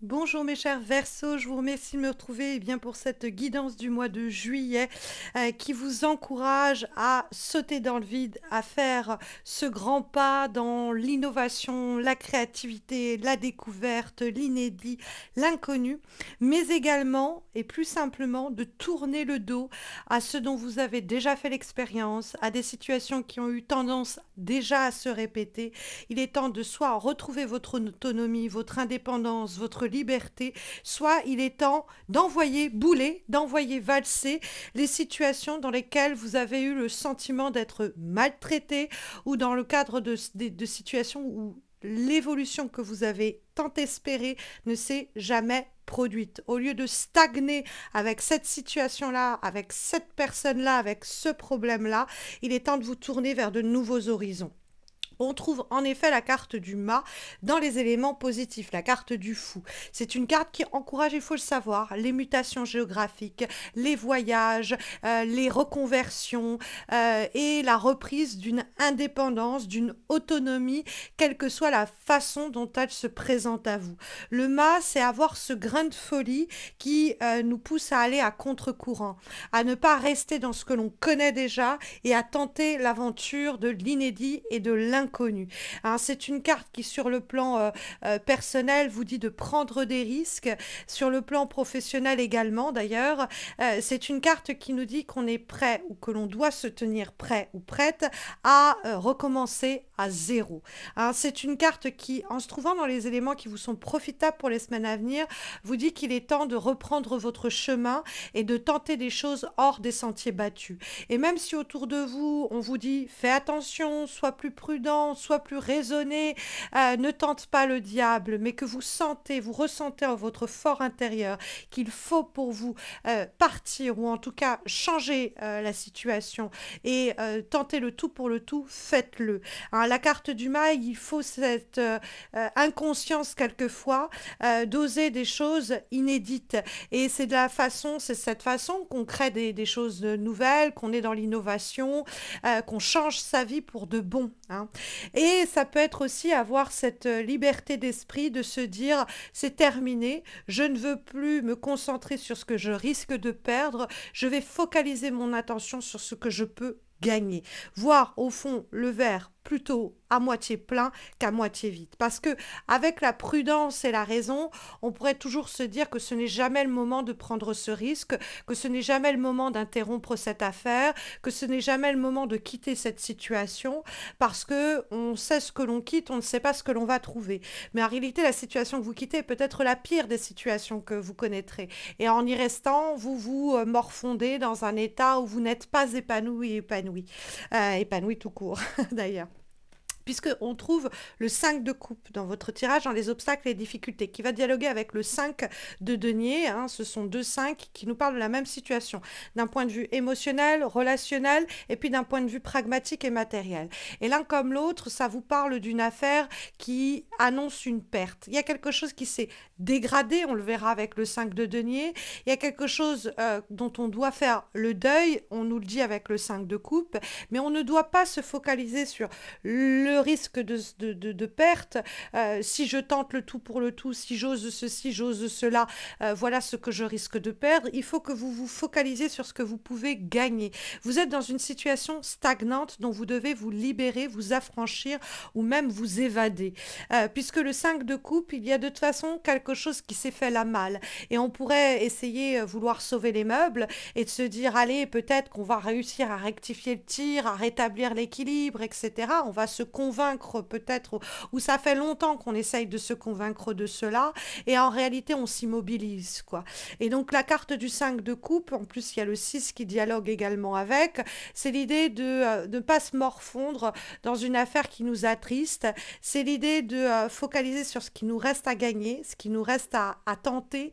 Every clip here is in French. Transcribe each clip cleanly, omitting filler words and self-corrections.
Bonjour mes chers Verseaux, je vous remercie de me retrouver bien pour cette guidance du mois de juillet qui vous encourage à sauter dans le vide, à faire ce grand pas dans l'innovation, la créativité, la découverte, l'inédit, l'inconnu, mais également et plus simplement de tourner le dos à ce dont vous avez déjà fait l'expérience, à des situations qui ont eu tendance déjà à se répéter. Il est temps de soit retrouver votre autonomie, votre indépendance, votre liberté, soit il est temps d'envoyer bouler, d'envoyer valser les situations dans lesquelles vous avez eu le sentiment d'être maltraité ou dans le cadre de situations où l'évolution que vous avez tant espérée ne s'est jamais produite. Au lieu de stagner avec cette situation-là, avec cette personne-là, avec ce problème-là, il est temps de vous tourner vers de nouveaux horizons. On trouve en effet la carte du mât dans les éléments positifs, la carte du fou. C'est une carte qui encourage, il faut le savoir, les mutations géographiques, les voyages, les reconversions et la reprise d'une indépendance, d'une autonomie, quelle que soit la façon dont elle se présente à vous. Le mât, c'est avoir ce grain de folie qui nous pousse à aller à contre-courant, à ne pas rester dans ce que l'on connaît déjà et à tenter l'aventure de l'inédit et de l'inconnu. Hein, c'est une carte qui, sur le plan personnel, vous dit de prendre des risques, sur le plan professionnel également d'ailleurs. C'est une carte qui nous dit qu'on est prêt ou que l'on doit se tenir prêt ou prête à recommencer à zéro. Hein, c'est une carte qui, en se trouvant dans les éléments qui vous sont profitables pour les semaines à venir, vous dit qu'il est temps de reprendre votre chemin et de tenter des choses hors des sentiers battus. Et même si autour de vous, on vous dit fais attention, sois plus prudent, sois plus raisonné, ne tente pas le diable, mais que vous sentez, vous ressentez en votre fort intérieur qu'il faut pour vous partir ou en tout cas changer la situation et tenter le tout pour le tout, faites-le. Hein, la carte du mail, il faut cette inconscience quelquefois d'oser des choses inédites. Et c'est de la façon, c'est cette façon qu'on crée des choses nouvelles, qu'on est dans l'innovation, qu'on change sa vie pour de bon. Hein. Et ça peut être aussi avoir cette liberté d'esprit de se dire c'est terminé, je ne veux plus me concentrer sur ce que je risque de perdre, je vais focaliser mon attention sur ce que je peux gagner. Voir au fond le verre plutôt à moitié plein qu'à moitié vide. Parce que avec la prudence et la raison, on pourrait toujours se dire que ce n'est jamais le moment de prendre ce risque, que ce n'est jamais le moment d'interrompre cette affaire, que ce n'est jamais le moment de quitter cette situation, parce que on sait ce que l'on quitte, on ne sait pas ce que l'on va trouver. Mais en réalité, la situation que vous quittez est peut-être la pire des situations que vous connaîtrez. Et en y restant, vous vous morfondez dans un état où vous n'êtes pas épanoui tout court d'ailleurs puisqu'on trouve le 5 de coupe dans votre tirage dans les obstacles et les difficultés, qui va dialoguer avec le 5 de denier. Hein, ce sont deux 5 qui nous parlent de la même situation, d'un point de vue émotionnel, relationnel, et puis d'un point de vue pragmatique et matériel. Et l'un comme l'autre, ça vous parle d'une affaire qui annonce une perte. Il y a quelque chose qui s'est dégradé, on le verra avec le 5 de denier. Il y a quelque chose dont on doit faire le deuil, on nous le dit avec le 5 de coupe, mais on ne doit pas se focaliser sur le risque de perte, si je tente le tout pour le tout, si j'ose ceci, j'ose cela, voilà ce que je risque de perdre. Il faut que vous vous focalisez sur ce que vous pouvez gagner. Vous êtes dans une situation stagnante dont vous devez vous libérer, vous affranchir ou même vous évader. Puisque le 5 de coupe, il y a de toute façon quelque chose qui s'est fait la malle. Et on pourrait essayer, vouloir sauver les meubles et de se dire, allez, peut-être qu'on va réussir à rectifier le tir, à rétablir l'équilibre, etc. On va se convaincre peut-être, ou ça fait longtemps qu'on essaye de se convaincre de cela, et en réalité on s'immobilise, quoi. Et donc la carte du 5 de coupe, en plus il y a le 6 qui dialogue également avec, c'est l'idée de ne pas se morfondre dans une affaire qui nous attriste, c'est l'idée de focaliser sur ce qui nous reste à gagner, ce qui nous reste à tenter,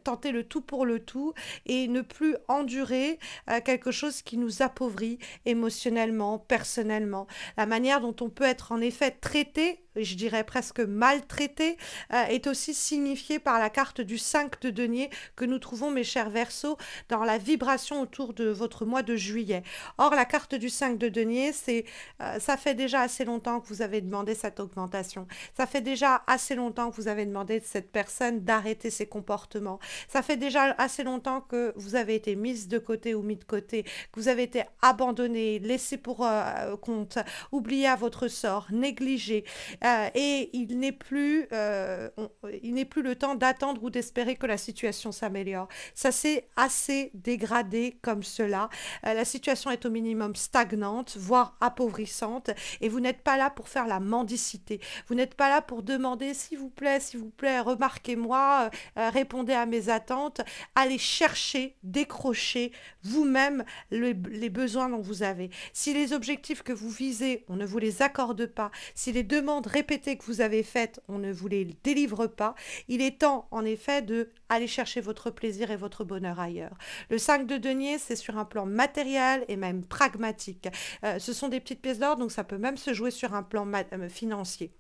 tenter le tout pour le tout, et ne plus endurer quelque chose qui nous appauvrit émotionnellement, personnellement. La manière dont on peut être en effet traité je dirais presque maltraité, est aussi signifié par la carte du 5 de denier que nous trouvons, mes chers Verseaux, dans la vibration autour de votre mois de juillet. Or, la carte du 5 de denier, ça fait déjà assez longtemps que vous avez demandé cette augmentation. Ça fait déjà assez longtemps que vous avez demandé de cette personne d'arrêter ses comportements. Ça fait déjà assez longtemps que vous avez été mise de côté ou mis de côté, que vous avez été abandonné, laissé pour compte, oublié à votre sort, négligé. Et il n'est plus le temps d'attendre ou d'espérer que la situation s'améliore. Ça s'est assez dégradé comme cela. La situation est au minimum stagnante, voire appauvrissante, et vous n'êtes pas là pour faire la mendicité. Vous n'êtes pas là pour demander s'il vous plaît, remarquez-moi, répondez à mes attentes. Allez chercher, décrocher vous-même les besoins dont vous avez. Si les objectifs que vous visez, on ne vous les accorde pas, si les demandes répétées que vous avez faites, on ne vous les délivre pas, il est temps en effet de aller chercher votre plaisir et votre bonheur ailleurs. Le 5 de denier, c'est sur un plan matériel et même pragmatique. Ce sont des petites pièces d'or, donc ça peut même se jouer sur un plan financier.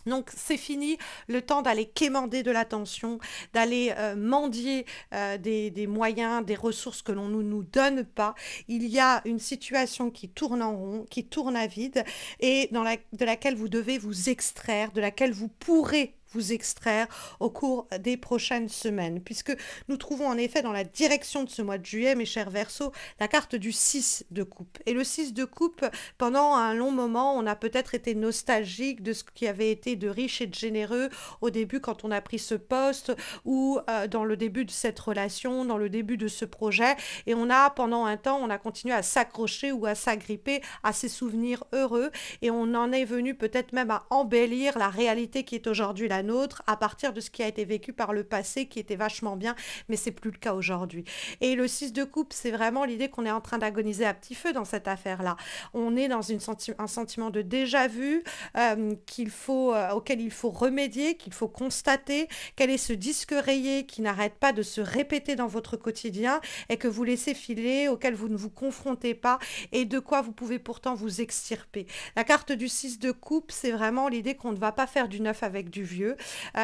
Donc c'est fini le temps d'aller quémander de l'attention, d'aller mendier des moyens, des ressources que l'on ne nous donne pas. Il y a une situation qui tourne en rond, qui tourne à vide et de laquelle vous devez vous extraire, de laquelle vous pourrez vous extraire au cours des prochaines semaines, puisque nous trouvons en effet dans la direction de ce mois de juillet, mes chers Verseaux, la carte du 6 de coupe. Et le 6 de coupe, pendant un long moment, on a peut-être été nostalgique de ce qui avait été de riche et de généreux au début quand on a pris ce poste ou dans le début de cette relation, dans le début de ce projet. Et pendant un temps, on a continué à s'accrocher ou à s'agripper à ces souvenirs heureux et on en est venu peut-être même à embellir la réalité qui est aujourd'hui la nôtre à partir de ce qui a été vécu par le passé qui était vachement bien, mais c'est plus le cas aujourd'hui. Et le 6 de coupe, c'est vraiment l'idée qu'on est en train d'agoniser à petit feu dans cette affaire-là. On est dans un sentiment de déjà-vu auquel il faut remédier, qu'il faut constater, quel est ce disque rayé qui n'arrête pas de se répéter dans votre quotidien et que vous laissez filer, auquel vous ne vous confrontez pas et de quoi vous pouvez pourtant vous extirper. La carte du 6 de coupe, c'est vraiment l'idée qu'on ne va pas faire du neuf avec du vieux,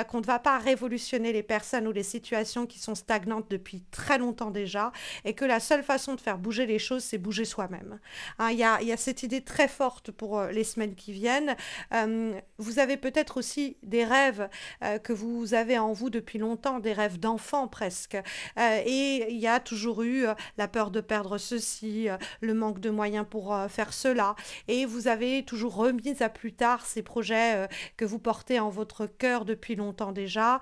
qu'on ne va pas révolutionner les personnes ou les situations qui sont stagnantes depuis très longtemps déjà, et que la seule façon de faire bouger les choses, c'est bouger soi-même. Hein, il y a cette idée très forte pour les semaines qui viennent. Vous avez peut-être aussi des rêves que vous avez en vous depuis longtemps, des rêves d'enfant presque. Et il y a toujours eu la peur de perdre ceci, le manque de moyens pour faire cela. Et vous avez toujours remis à plus tard ces projets que vous portez en votre cœur depuis longtemps déjà.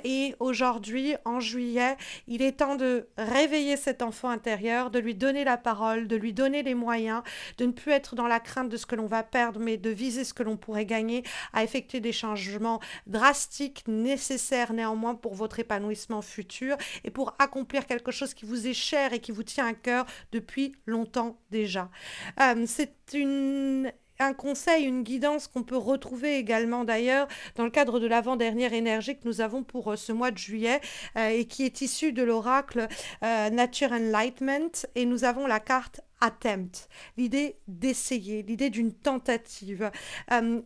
Et aujourd'hui, en juillet, il est temps de réveiller cet enfant intérieur, de lui donner la parole, de lui donner les moyens, de ne plus être dans la crainte de ce que l'on va perdre, mais de viser ce que l'on pourrait gagner, à effectuer des changements drastiques, nécessaires néanmoins pour votre épanouissement futur et pour accomplir quelque chose qui vous est cher et qui vous tient à cœur depuis longtemps déjà. C'est un conseil, une guidance qu'on peut retrouver également d'ailleurs dans le cadre de l'avant-dernière énergie que nous avons pour ce mois de juillet et qui est issue de l'oracle Nature Enlightenment, et nous avons la carte attempt, l'idée d'essayer, l'idée d'une tentative.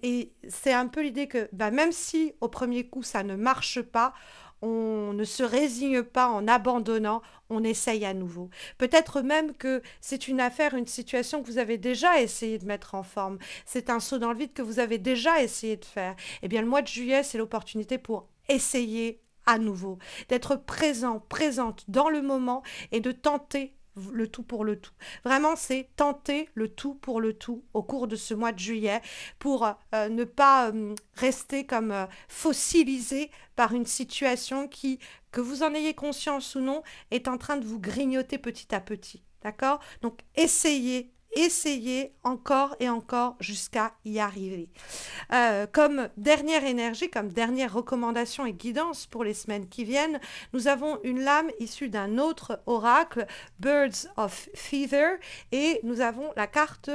Et c'est un peu l'idée que même si au premier coup ça ne marche pas, on ne se résigne pas en abandonnant, on essaye à nouveau. Peut-être même que c'est une situation que vous avez déjà essayé de mettre en forme. C'est un saut dans le vide que vous avez déjà essayé de faire. Eh bien, le mois de juillet, c'est l'opportunité pour essayer à nouveau, d'être présent, présente dans le moment et de tenter le tout pour le tout. Vraiment, c'est tenter le tout pour le tout au cours de ce mois de juillet pour ne pas rester comme fossilisé par une situation qui, que vous en ayez conscience ou non, est en train de vous grignoter petit à petit. D'accord? Donc, essayez encore et encore jusqu'à y arriver. Comme dernière énergie, comme dernière recommandation et guidance pour les semaines qui viennent, nous avons une lame issue d'un autre oracle, Birds of Feather, et nous avons la carte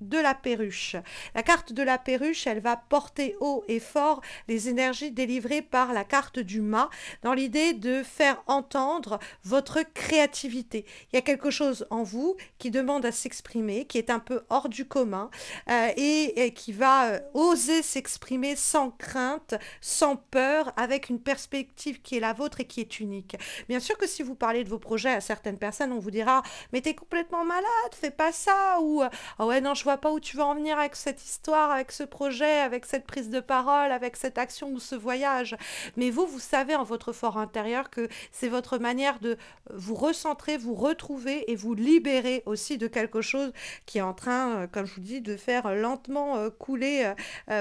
de la perruche. La carte de la perruche, elle va porter haut et fort les énergies délivrées par la carte du mât dans l'idée de faire entendre votre créativité. Il y a quelque chose en vous qui demande à s'exprimer, qui est un peu hors du commun et qui va oser s'exprimer sans crainte, sans peur, avec une perspective qui est la vôtre et qui est unique. Bien sûr que si vous parlez de vos projets à certaines personnes, on vous dira mais t'es complètement malade, fais pas ça ou ah ouais non je vois pas où tu vas en venir avec cette histoire, avec ce projet, avec cette prise de parole, avec cette action ou ce voyage. Mais vous, vous savez en votre fort intérieur que c'est votre manière de vous recentrer, vous retrouver et vous libérer aussi de quelque chose qui est en train, comme je vous dis, de faire lentement couler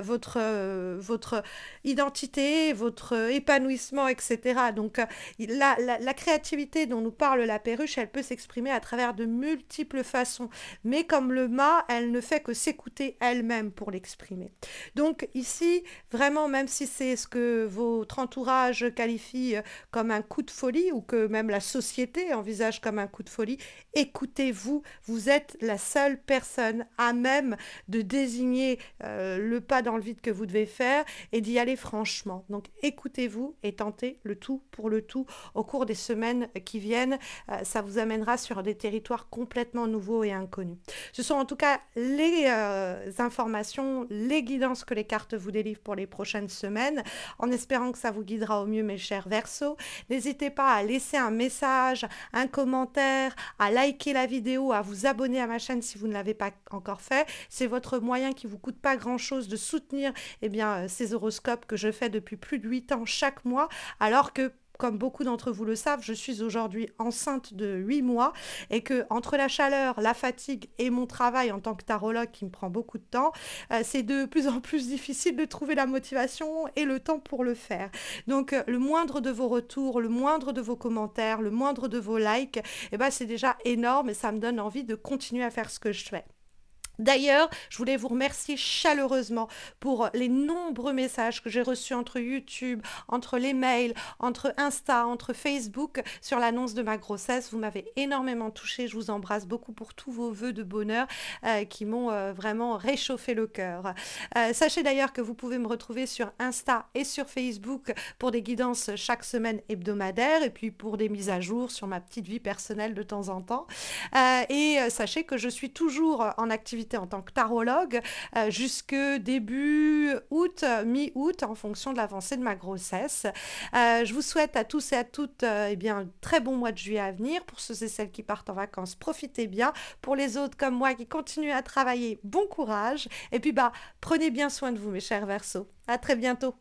votre identité, votre épanouissement, etc. Donc la créativité dont nous parle la perruche, elle peut s'exprimer à travers de multiples façons. Mais comme le mât, elle ne fait que s'écouter elle-même pour l'exprimer. Donc ici, vraiment, même si c'est ce que votre entourage qualifie comme un coup de folie ou que même la société envisage comme un coup de folie, écoutez-vous, vous êtes la seule personne à même de désigner le pas dans le vide que vous devez faire et d'y aller franchement. Donc écoutez-vous et tentez le tout pour le tout au cours des semaines qui viennent. Ça vous amènera sur des territoires complètement nouveaux et inconnus. Ce sont en tout cas les informations, les guidances que les cartes vous délivrent pour les prochaines semaines, en espérant que ça vous guidera au mieux, mes chers Verseaux. N'hésitez pas à laisser un message, un commentaire, à liker la vidéo, à vous abonner à ma chaîne si vous ne l'avez pas encore fait. C'est votre moyen qui ne vous coûte pas grand-chose de soutenir ces horoscopes que je fais depuis plus de 8 ans chaque mois, alors que comme beaucoup d'entre vous le savent, je suis aujourd'hui enceinte de 8 mois et que entre la chaleur, la fatigue et mon travail en tant que tarologue qui me prend beaucoup de temps, c'est de plus en plus difficile de trouver la motivation et le temps pour le faire. Donc le moindre de vos retours, le moindre de vos commentaires, le moindre de vos likes, c'est déjà énorme et ça me donne envie de continuer à faire ce que je fais. D'ailleurs, je voulais vous remercier chaleureusement pour les nombreux messages que j'ai reçus entre YouTube, entre les mails, entre Insta, entre Facebook sur l'annonce de ma grossesse. Vous m'avez énormément touchée. Je vous embrasse beaucoup pour tous vos vœux de bonheur qui m'ont vraiment réchauffé le cœur. Sachez d'ailleurs que vous pouvez me retrouver sur Insta et sur Facebook pour des guidances chaque semaine hebdomadaire et puis pour des mises à jour sur ma petite vie personnelle de temps en temps. Sachez que je suis toujours en activité en tant que tarologue jusque début août, mi-août en fonction de l'avancée de ma grossesse. Je vous souhaite à tous et à toutes un très bon mois de juillet à venir. Pour ceux et celles qui partent en vacances, profitez bien. Pour les autres comme moi qui continuent à travailler, bon courage. Et puis prenez bien soin de vous mes chers Verseaux. À très bientôt.